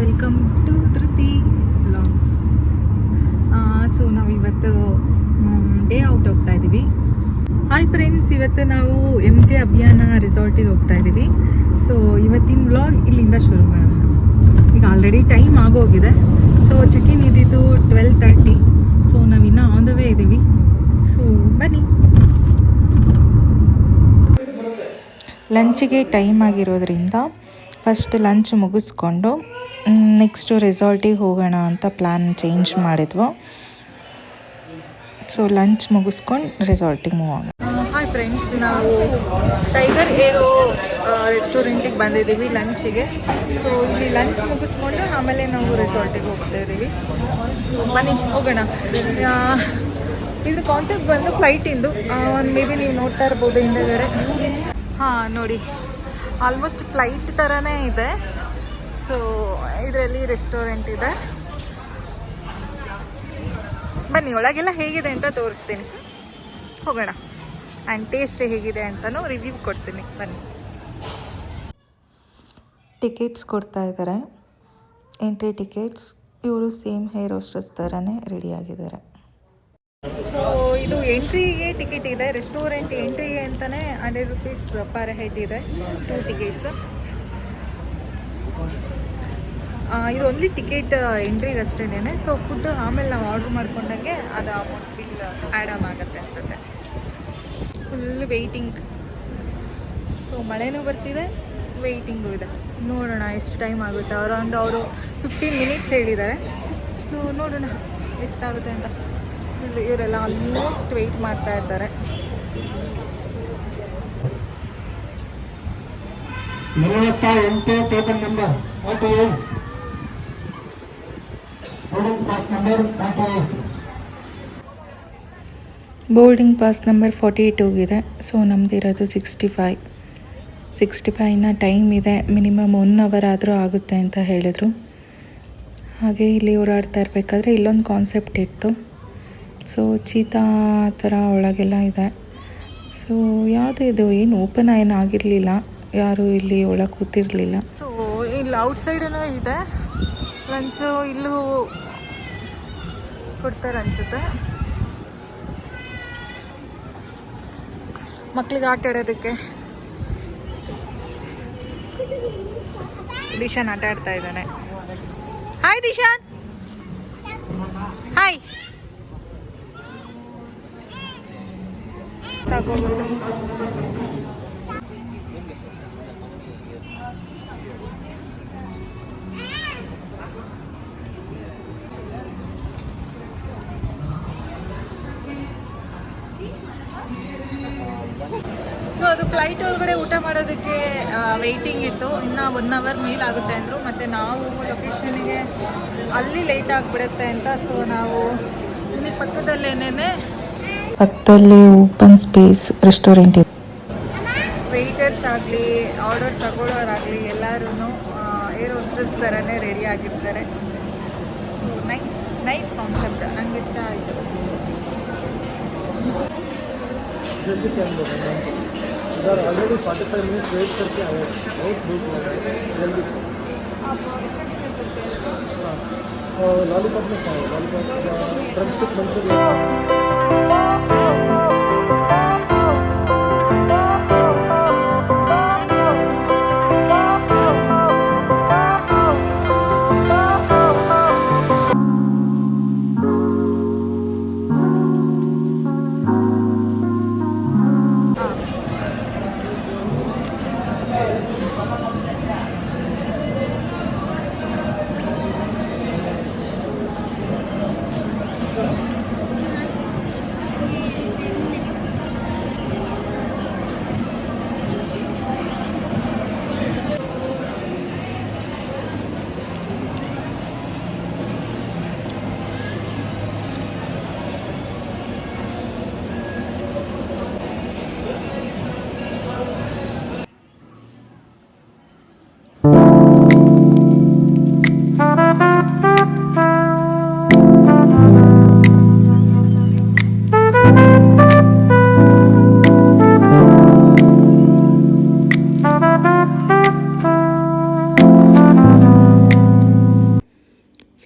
Welcome to Dhruthi vlogs. So ನಾವಿವತ್ತು day out ಹೋಗ್ತಾ ಇದ್ದೀವಿ. ಹಾಯ್ ಫ್ರೆಂಡ್ಸ್, ಇವತ್ತು ನಾವು MJ ಅಭಿಯಾನ ರೆಸಾರ್ಟಿಗೆ ಹೋಗ್ತಾ ಇದ್ದೀವಿ. ಸೊ ಇವತ್ತಿನ ವ್ಲಾಗ್ ಇಲ್ಲಿಂದ ಶುರು ಮಾಡೋಣ. ಈಗ ಆಲ್ರೆಡಿ ಟೈಮ್ ಆಗೋಗಿದೆ. ಸೊ ಚೆಕ್-ಇನ್ ಇದ್ದಿದ್ದು 12:30. ಸೊ ನಾವಿನ್ನೂ ಆನ್ ದ ವೇ ಇದ್ದೀವಿ. ಸೊ ಬನ್ನಿ. ಲಂಚಿಗೆ ಟೈಮ್ ಆಗಿರೋದ್ರಿಂದ ಫಸ್ಟ್ ಲಂಚ್ ಮುಗಿಸ್ಕೊಂಡು ನೆಕ್ಸ್ಟು ರೆಸಾರ್ಟಿಗೆ ಹೋಗೋಣ ಅಂತ ಪ್ಲ್ಯಾನ್ ಚೇಂಜ್ ಮಾಡಿದ್ವು. ಸೊ ಲಂಚ್ ಮುಗಿಸ್ಕೊಂಡು ರೆಸಾರ್ಟಿಗೆ ಮೂವ್ ಆಗೋಣ. ಹಾಯ್ ಫ್ರೆಂಡ್ಸ್, ನಾವು ಟೈಗರ್ ಏರೋ ರೆಸ್ಟೋರೆಂಟಿಗೆ ಬಂದಿದ್ದೀವಿ ಲಂಚಿಗೆ. ಸೊ ಇಲ್ಲಿ ಲಂಚ್ ಮುಗಿಸ್ಕೊಂಡು ಆಮೇಲೆ ನಾವು ರೆಸಾರ್ಟಿಗೆ ಹೋಗ್ತಾ ಇದ್ದೀವಿ. ಸೊ ಬನ್ನಿ ಹೋಗೋಣ. ಇದು ಕಾನ್ಸೆಪ್ಟ್ ಬಂದು ಫ್ಲೈಟಿಂದು. ಮೇ ಬಿ ನೀವು ನೋಡ್ತಾ ಇರ್ಬೋದು ಹಿಂದೆಗಡೆ. ಹಾಂ ನೋಡಿ, ಆಲ್ಮೋಸ್ಟ್ ಫ್ಲೈಟ್ ಥರನೇ ಇದೆ. ಸೊ ಇದರಲ್ಲಿ ರೆಸ್ಟೋರೆಂಟ್ ಇದೆ. ಬನ್ನಿ ಒಳಗೆಲ್ಲ ಹೇಗಿದೆ ಅಂತ ತೋರಿಸ್ತೀನಿ. ಹೋಗೋಣ. ಆ್ಯಂಡ್ ಟೇಸ್ಟ್ ಹೇಗಿದೆ ಅಂತಲೂ ರಿವ್ಯೂ ಕೊಡ್ತೀನಿ. ಬನ್ನಿ. ಟಿಕೆಟ್ಸ್ ಕೊಡ್ತಾ ಇದ್ದಾರೆ, ಎಂಟ್ರಿ ಟಿಕೆಟ್ಸ್. ಇವರು ಸೇಮ್ ಹೇರ್ ಹೋಸ್ಟೆಸ್ ಥರನೇ ರೆಡಿಯಾಗಿದ್ದಾರೆ. ಸೊ ಇದು ಎಂಟ್ರಿಗೆ ಟಿಕೆಟ್ ಇದೆ. ರೆಸ್ಟೋರೆಂಟ್ ಎಂಟ್ರಿಗೆ ಅಂತಲೇ ₹100 ಪರ್ ಹೆಡ್ ಇದೆ, 2 ಟಿಕೆಟ್ಸ್. ಇದು ಓನ್ಲಿ ಟಿಕೆಟ್ ಎಂಟ್ರಿಗೆ ಅಷ್ಟೇನೆ. ಸೊ ಫುಡ್ ಆಮೇಲೆ ನಾವು ಆರ್ಡ್ರ್ ಮಾಡ್ಕೊಂಡಂಗೆ ಅದು ಅಮೌಂಟ್ ಬಿಲ್ ಆ್ಯಡ್ ಆನ್ ಆಗುತ್ತೆ ಅನಿಸುತ್ತೆ. Full waiting. ಸೊ ಮಳೆನೂ ಬರ್ತಿದೆ, ವೆಯ್ಟಿಂಗು ಇದೆ. ನೋಡೋಣ ಎಷ್ಟು ಟೈಮ್ ಆಗುತ್ತೆ. ಅವರು 15 ಮಿನಿಟ್ಸ್ ಹೇಳಿದ್ದಾರೆ. ಸೊ ನೋಡೋಣ ಎಷ್ಟಾಗುತ್ತೆ ಅಂತ. ಇವರೆಲ್ಲ ಆಲ್ಮೋಸ್ಟ್ ವೆಯ್ಟ್ ಮಾಡ್ತಾ ಇದ್ದಾರೆ. Token number 48. Boarding pass number 42 ಇದೆ. ಸೊ ನಮ್ದಿರೋದು 65 ಇನ್ನು ಟೈಮ್ ಇದೆ. ಮಿನಿಮಮ್ 1 ಅವರ್ ಆದರೂ ಆಗುತ್ತೆ ಅಂತ ಹೇಳಿದರು. ಹಾಗೆ ಇಲ್ಲಿ ಓಡಾಡ್ತಾ ಇರಬೇಕಾದ್ರೆ ಇಲ್ಲೊಂದು ಕಾನ್ಸೆಪ್ಟ್ ಇತ್ತು. ಸೊ ಚೀತಾ ಥರ ಒಳಗೆಲ್ಲ ಇದೆ. ಸೊ ಯಾವುದು ಇದು ಏನು ಓಪನ್ ಆಗಿರಲಿಲ್ಲ, ಯಾರು ಇಲ್ಲಿ ಒಳಗೆ ಕೂತಿರಲಿಲ್ಲ. ಸೊ ಇಲ್ಲಿ ಔಟ್ಸೈಡೂ ಇದೆ ಲಂಚು. ಇಲ್ಲೂ ಕೊಡ್ತಾರೆ ಅನಿಸುತ್ತೆ. ಮಕ್ಕಳಿಗೆ ಆಟ ಆಡೋದಕ್ಕೆ. ದಿಶಾನ್ ಆಟ ಆಡ್ತಾ ಇದ್ದಾನೆ. ಹಾಯ್ ದಿಶಾನ್. ಹಾಯ್. ಸೊ ಅದು ಫ್ಲೈಟ್ ಒಳಗಡೆ ಊಟ ಮಾಡೋದಕ್ಕೆ ವೆಯ್ಟಿಂಗ್ ಇತ್ತು. ಇನ್ನು 1 ಅವರ್ ಮೇಲ್ ಆಗುತ್ತೆ ಅಂದರು. ಮತ್ತು ನಾವು ಲೊಕೇಶನಿಗೆ ಅಲ್ಲಿ ಲೇಟ್ ಆಗಿಬಿಡುತ್ತೆ ಅಂತ. ಸೊ ನಾವು ಇಲ್ಲಿ ಪಕ್ಕದಲ್ಲೇ ಓಪನ್ ಸ್ಪೇಸ್ ರೆಸ್ಟೋರೆಂಟ್ ಇದೆ. ವೆಯ್ಟರ್ಸ್ ಆಗಲಿ ಆರ್ಡರ್ ತಗೊಳ್ಳೋರಾಗಲಿ ಎಲ್ಲರೂ ಏರ್ ಹೋಸ್ಟೆಸ್ ಥರನೇ ರೆಡಿ ಆಗಿರ್ತಾರೆ. ಸೊ ನೈಸ್ ಕಾನ್ಸೆಪ್ಟ್, ನಂಗೆ ಇಷ್ಟ ಆಯಿತು. ऑलरेडी 45 मिनट वेट करके आए, बहुत भूख लगा है, जल्दी आप ले सकते हैं सर. और लॉलीपॉप में खाओ, lollipop drum stick Manchurian.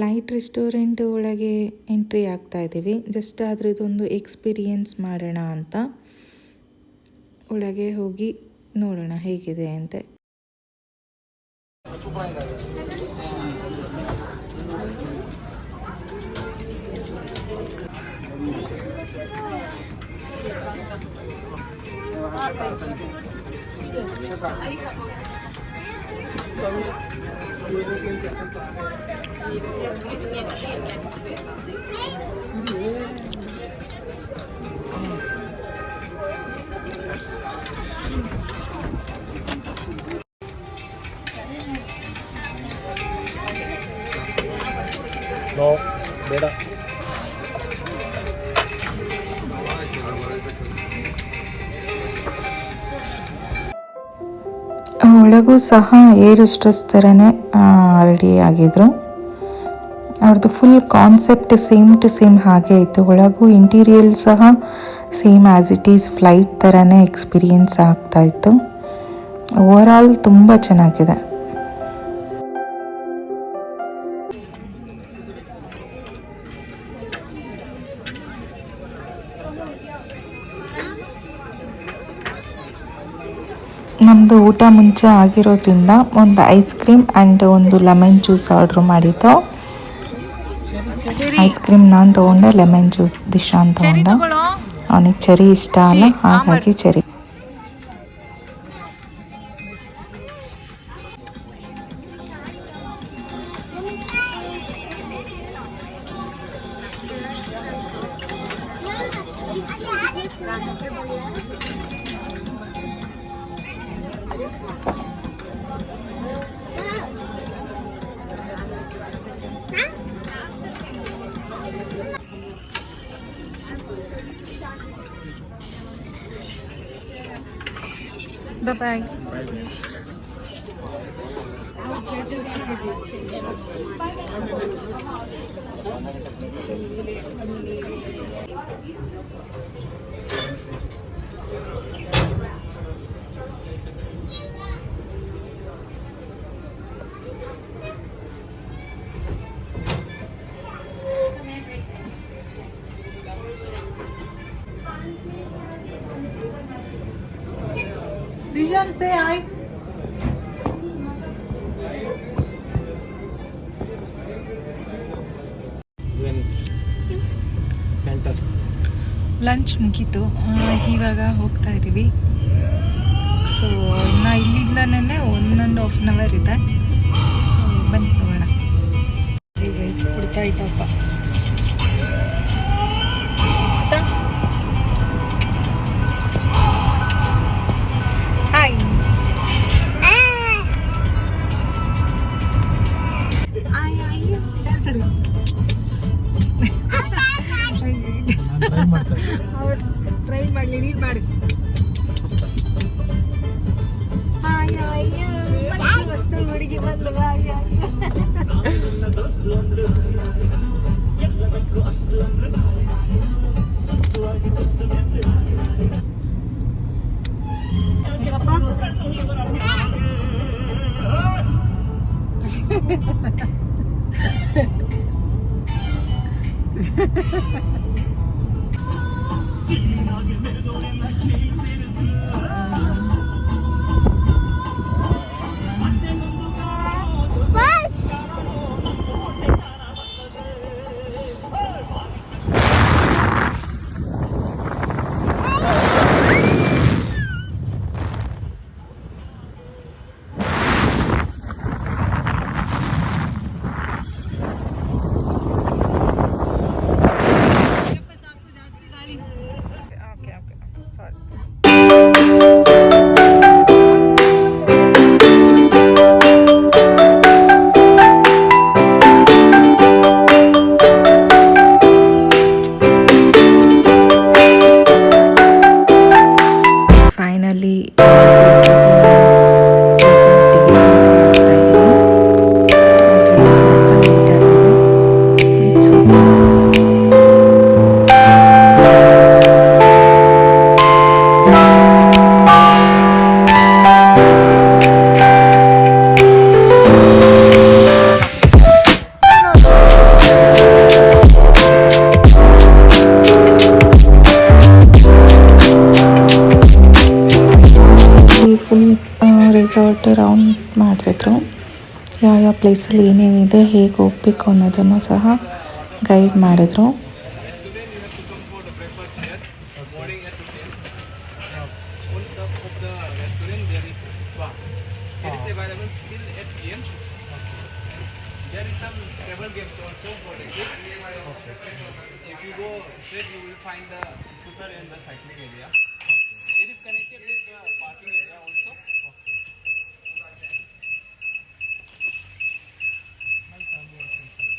Flight restaurant ಒಳಗೆ ಎಂಟ್ರಿ ಆಗ್ತಾ ಇದ್ದೀವಿ. ಜಸ್ಟ್ ಅದರದ್ದೊಂದು ಎಕ್ಸ್ಪೀರಿಯನ್ಸ್ ಮಾಡೋಣ ಅಂತ ಒಳಗೆ ಹೋಗಿ ನೋಡೋಣ ಹೇಗಿದೆ ಅಂತ. ನೋ ಬೇಡ. ಒಳಗೂ ಸಹ ಏರ್ ಹೋಸ್ಟೆಸ್ ಥರನೇ ರೆಡಿ ಆಗಿದ್ರು. ಅವ್ರದ್ದು full concept same to same ಹಾಗೆ ಇತ್ತು. ಒಳಗೂ ಇಂಟೀರಿಯಲ್ ಸಹ same as it is flight ಥರನೇ ಎಕ್ಸ್ಪೀರಿಯನ್ಸ್ ಆಗ್ತಾಯಿತ್ತು. ಓವರಾಲ್ ತುಂಬ ಚೆನ್ನಾಗಿದೆ. ನಮ್ಮದು ಊಟ ಮುಂಚೆ ಆಗಿರೋದ್ರಿಂದ ಒಂದು ಐಸ್ ಕ್ರೀಮ್ ಆ್ಯಂಡ್ ಒಂದು ಲೆಮನ್ ಜ್ಯೂಸ್ ಆರ್ಡ್ರ್ ಮಾಡಿದ್ದು. ಐಸ್ ಕ್ರೀಮ್ ನಾನು ತೊಗೊಂಡೆ, ಲೆಮನ್ ಜ್ಯೂಸ್ ದಿಶಾನ್ ತೊಗೊಂಡ. ಅವನಿಗೆ ಚೆರಿ ಇಷ್ಟ ಅಲ್ಲ, ಹಾಗಾಗಿ cherry. Bye-bye. Dishan, say hi. Lunch ಮುಗೀತು, ಇವಾಗ ಹೋಗ್ತಾ ಇದ್ದೀವಿ. ಸೊ ಇನ್ನು ಇಲ್ಲಿಂದನೇ 1.5 hour ಇದೆ. ಸೊ ಬನ್ನಿ ಹೋಗೋಣ. ಕೊಡ್ತಾ ಇದ್ದಪ್ಪ ಹಾಯ್. ಟ್ರೈ ಮಾಡಲಿ, ನೀನು ಮಾಡಿ. ಹೊಸ ಹುಡುಗಿ ಬಂದು ಓಕೆ, ಸಾರಿ. ಎಕ್ಸ್ಪ್ಲೇನ್ ಮಾಡಿಸಿದ್ರು. ಯಾವ ಪ್ಲೇಸಲ್ಲಿ ಏನೇನಿದೆ, ಹೇಗೆ ಹೋಗಬೇಕು ಅನ್ನೋದನ್ನು ಸಹ ಗೈಡ್ ಮಾಡಿದರು. There is some table games also for the kids. If you go straight, you will find the scooter and the cycling area. It is connected with the parking area also. My family also inside.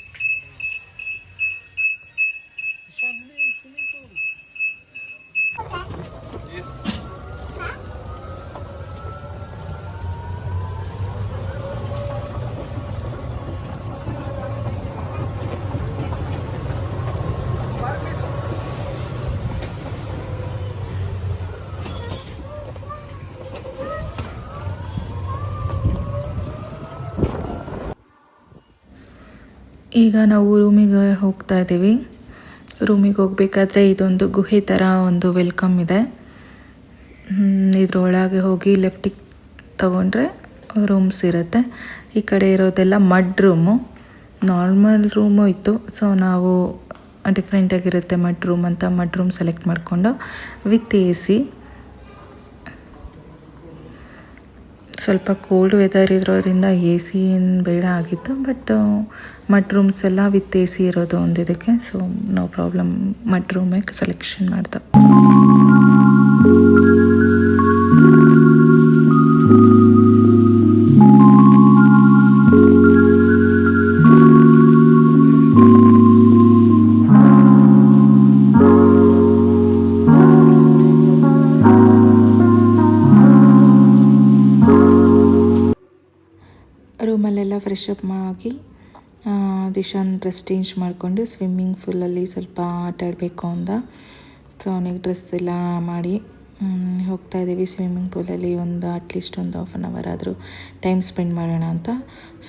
It's only swimming pool. Yes. ಈಗ ನಾವು ರೂಮಿಗೆ ಹೋಗ್ತಾ ಇದ್ದೀವಿ. ರೂಮಿಗೆ ಹೋಗಬೇಕಾದ್ರೆ ಇದೊಂದು ಗುಹೆ ಥರ ಒಂದು ವೆಲ್ಕಮ್ ಇದೆ. ಇದ್ರೊಳಗೆ ಹೋಗಿ ಲೆಫ್ಟಿಗೆ ತಗೊಂಡ್ರೆ ರೂಮ್ಸ್ ಇರುತ್ತೆ. ಈ ಕಡೆ ಇರೋದೆಲ್ಲ ಮಡ್ ರೂಮು. ನಾರ್ಮಲ್ ರೂಮು ಇತ್ತು, ಸೊ ನಾವು ಡಿಫ್ರೆಂಟಾಗಿರುತ್ತೆ ಮಡ್ ರೂಮ್ ಅಂತ ಮಡ್ ರೂಮ್ ಸೆಲೆಕ್ಟ್ ಮಾಡಿಕೊಂಡು ವಿತ್ AC. ಸ್ವಲ್ಪ ಕೋಲ್ಡ್ ವೆದರ್ ಇರೋದ್ರಿಂದ AC ಏನು ಬೇಡ ಆಗಿತ್ತು, ಬಟ್ ಮಡ್ ರೂಮ್ಸ್ ಎಲ್ಲ ವಿತ್ AC ಇರೋದು ಒಂದಿದಕ್ಕೆ, ಸೊ ನೋ ಪ್ರಾಬ್ಲಮ್ ಮಡ್ ರೂಮೇ ಸೆಲೆಕ್ಷನ್ ಮಾಡ್ದೆ. ರೂಮಲ್ಲೆಲ್ಲ ಫ್ರೆಶ್ ಅಪ್ ಆಗಿ ದಿಶಾನ್ ಡ್ರೆಸ್ ಚೇಂಜ್ ಮಾಡಿಕೊಂಡು ಸ್ವಿಮ್ಮಿಂಗ್ ಫೂಲಲ್ಲಿ ಸ್ವಲ್ಪ ಆಟ ಆಡಬೇಕು ಅಂದ. ಸೊ ಅವನಿಗೆ ಡ್ರೆಸ್ ಎಲ್ಲ ಮಾಡಿ ಹೋಗ್ತಾಯಿದ್ದೀವಿ. ಸ್ವಿಮ್ಮಿಂಗ್ ಪೂಲಲ್ಲಿ ಅಟ್ಲೀಸ್ಟ್ ಒಂದು ಹಾಫ್ ಆನ್ ಅವರ್ ಆದರೂ ಟೈಮ್ ಸ್ಪೆಂಡ್ ಮಾಡೋಣ ಅಂತ.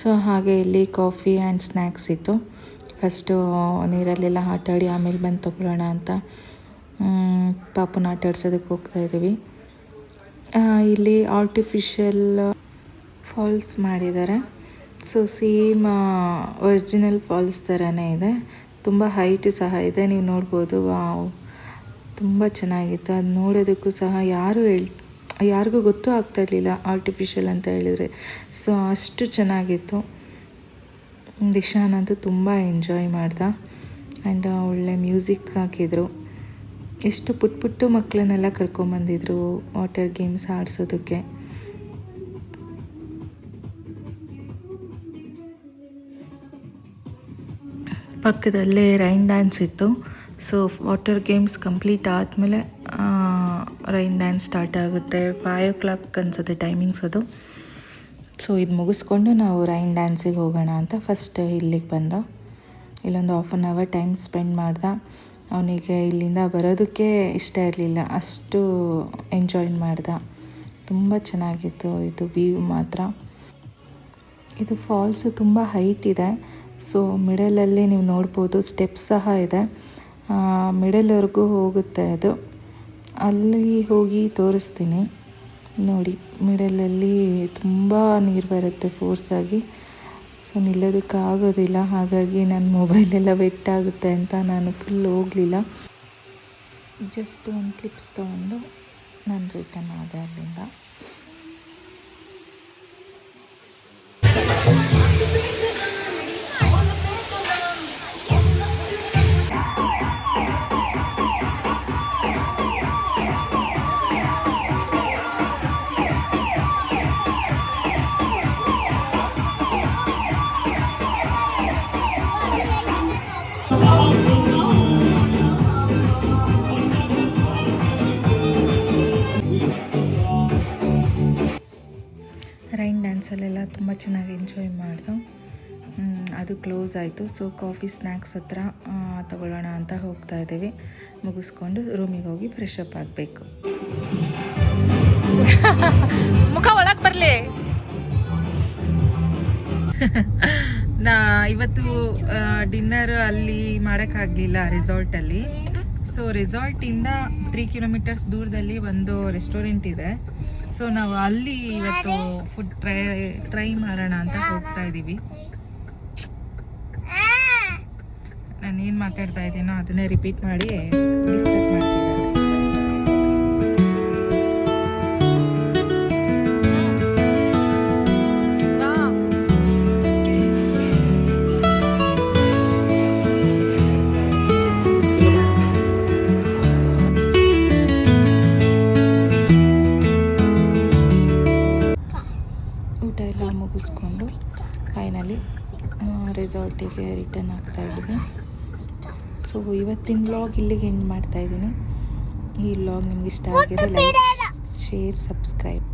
ಸೊ ಹಾಗೆ ಇಲ್ಲಿ ಕಾಫಿ ಆ್ಯಂಡ್ ಸ್ನ್ಯಾಕ್ಸ್ ಇತ್ತು. ಫಸ್ಟು ನೀರಲ್ಲೆಲ್ಲ ಆಟ ಆಡಿ ಆಮೇಲೆ ಬಂದು ತೊಗೊಳ್ಳೋಣ ಅಂತ ಪಾಪುನ ಆಟ ಆಡ್ಸೋದಕ್ಕೆ ಹೋಗ್ತಾಯಿದ್ದೀವಿ. ಇಲ್ಲಿ ಆರ್ಟಿಫಿಷಿಯಲ್ ಫಾಲ್ಸ್ ಮಾಡಿದ್ದಾರೆ. ಸೊ ಸೇಮ್ ಒರಿಜಿನಲ್ ಫಾಲ್ಸ್ ಥರನೇ ಇದೆ. ತುಂಬ ಹೈಟ್ ಸಹ ಇದೆ, ನೀವು ನೋಡ್ಬೋದು. ವಾವ್, ತುಂಬ ಚೆನ್ನಾಗಿತ್ತು. ಅದು ನೋಡೋದಕ್ಕೂ ಸಹ ಯಾರಿಗೂ ಗೊತ್ತೂ ಆಗ್ತಾ ಇರಲಿಲ್ಲ ಆರ್ಟಿಫಿಷಿಯಲ್ ಅಂತ ಹೇಳಿದರೆ. ಸೊ ಅಷ್ಟು ಚೆನ್ನಾಗಿತ್ತು. ದಿಶಾನ್ ಅಂತೂ ತುಂಬ ಎಂಜಾಯ್ ಮಾಡ್ದ. ಆ್ಯಂಡ್ ಒಳ್ಳೆ ಮ್ಯೂಸಿಕ್ ಹಾಕಿದರು. ಎಷ್ಟು ಪುಟ್ಟು ಮಕ್ಕಳನ್ನೆಲ್ಲ ಕರ್ಕೊಂಬಂದಿದ್ರು ವಾಟರ್ ಗೇಮ್ಸ್ ಆಡಿಸೋದಕ್ಕೆ. ಪಕ್ಕದಲ್ಲೇ ರೈನ್ ಡ್ಯಾನ್ಸ್ ಇತ್ತು. ಸೊ ವಾಟರ್ ಗೇಮ್ಸ್ ಕಂಪ್ಲೀಟ್ ಆದಮೇಲೆ ರೈನ್ ಡ್ಯಾನ್ಸ್ ಸ್ಟಾರ್ಟ್ ಆಗುತ್ತೆ. 5 o'clock ಅನಿಸುತ್ತೆ ಟೈಮಿಂಗ್ಸ್ ಅದು. ಸೊ ಇದು ಮುಗಿಸ್ಕೊಂಡು ನಾವು ರೈನ್ ಡ್ಯಾನ್ಸಿಗೆ ಹೋಗೋಣ ಅಂತ ಫಸ್ಟ್ ಇಲ್ಲಿಗೆ ಬಂದ. ಇಲ್ಲೊಂದು half an hour time spend ಮಾಡ್ದ. ಅವನಿಗೆ ಇಲ್ಲಿಂದ ಬರೋದಕ್ಕೆ ಇಷ್ಟ ಇರಲಿಲ್ಲ, ಅಷ್ಟು ಎಂಜಾಯ್ ಮಾಡ್ದ. ತುಂಬ ಚೆನ್ನಾಗಿತ್ತು ಇದು ವ್ಯೂ ಮಾತ್ರ. ಇದು ಫಾಲ್ಸು ತುಂಬ ಹೈಟ್ ಇದೆ. ಸೊ ಮಿಡಲಲ್ಲಿ ನೀವು ನೋಡ್ಬೋದು, ಸ್ಟೆಪ್ಸ್ ಸಹ ಇದೆ. ಮಿಡಲ್ವರೆಗೂ ಹೋಗುತ್ತೆ ಅದು. ಅಲ್ಲಿ ಹೋಗಿ ತೋರಿಸ್ತೀನಿ ನೋಡಿ. ಮಿಡಲಲ್ಲಿ ತುಂಬ ನೀರು ಬರುತ್ತೆ ಫೋರ್ಸಾಗಿ. ಸೊ ನಿಲ್ಲೋದಕ್ಕೆ ಆಗೋದಿಲ್ಲ. ಹಾಗಾಗಿ ನನ್ನ ಮೊಬೈಲೆಲ್ಲ ವೆಟ್ ಆಗುತ್ತೆ ಅಂತ ನಾನು ಫುಲ್ ಹೋಗಲಿಲ್ಲ. ಜಸ್ಟ್ ಒಂದು ಕ್ಲಿಪ್ಸ್ ತೊಗೊಂಡು ನಾನು ರಿಟರ್ನ್ ಆದೆ ಅಲ್ಲಿಂದ. ರೈನ್ ಡ್ಯಾನ್ಸಲ್ಲೆಲ್ಲ ತುಂಬ ಚೆನ್ನಾಗಿ ಎಂಜಾಯ್ ಮಾಡ್ದು. ಅದು ಕ್ಲೋಸ್ ಆಯಿತು. ಸೊ ಕಾಫಿ ಸ್ನ್ಯಾಕ್ಸ್ ಹತ್ರ ತಗೊಳ್ಳೋಣ ಅಂತ ಹೋಗ್ತಾ ಇದ್ದೀವಿ. ಮುಗಿಸ್ಕೊಂಡು ರೂಮಿಗೆ ಹೋಗಿ ಫ್ರೆಶ್ ಅಪ್ ಆಗಬೇಕು. ಮುಖ ಒಳಗೆ ಬರಲಿ. ಇವತ್ತು ಡಿನ್ನರ್ ಅಲ್ಲಿ ಮಾಡೋಕ್ಕಾಗಲಿಲ್ಲ ರೆಸಾರ್ಟಲ್ಲಿ. ಸೊ ರೆಸಾರ್ಟಿಂದ 3 kilometers ದೂರದಲ್ಲಿ ಒಂದು ರೆಸ್ಟೋರೆಂಟ್ ಇದೆ. ಸೊ ನಾವು ಅಲ್ಲಿ ಇವತ್ತು ಫುಡ್ ಟ್ರೈ ಮಾಡೋಣ ಅಂತ ಹೋಗ್ತಾ ಇದ್ದೀವಿ. ನಾನು ಏನು ಮಾತಾಡ್ತಾ ಇದ್ದೀನೋ ಅದನ್ನೇ ರಿಪೀಟ್ ಮಾಡಿ ಡಿಸ್ಟರ್ಬ್ ಮಾಡ್ತಿದ್ದಾರೆ. ಊಟ ಎಲ್ಲ ಮುಗಿಸ್ಕೊಂಡು ಫೈನಲಿ ರೆಸಾರ್ಟಿಗೆ ರಿಟರ್ನ್ ಆಗ್ತಾ ಇದ್ದೀವಿ. ಸೊ ಇವತ್ತಿನ ವ್ಲಾಗ್ ಇಲ್ಲಿಗೆ ಎಂಡ್ ಮಾಡ್ತಾ ಇದ್ದೀನಿ. ಈ ವ್ಲಾಗ್ ನಿಮ್ಗೆ ಇಷ್ಟ ಆಗಿದ್ರೆ ಲೈಕ್, ಶೇರ್, ಸಬ್ಸ್ಕ್ರೈಬ್.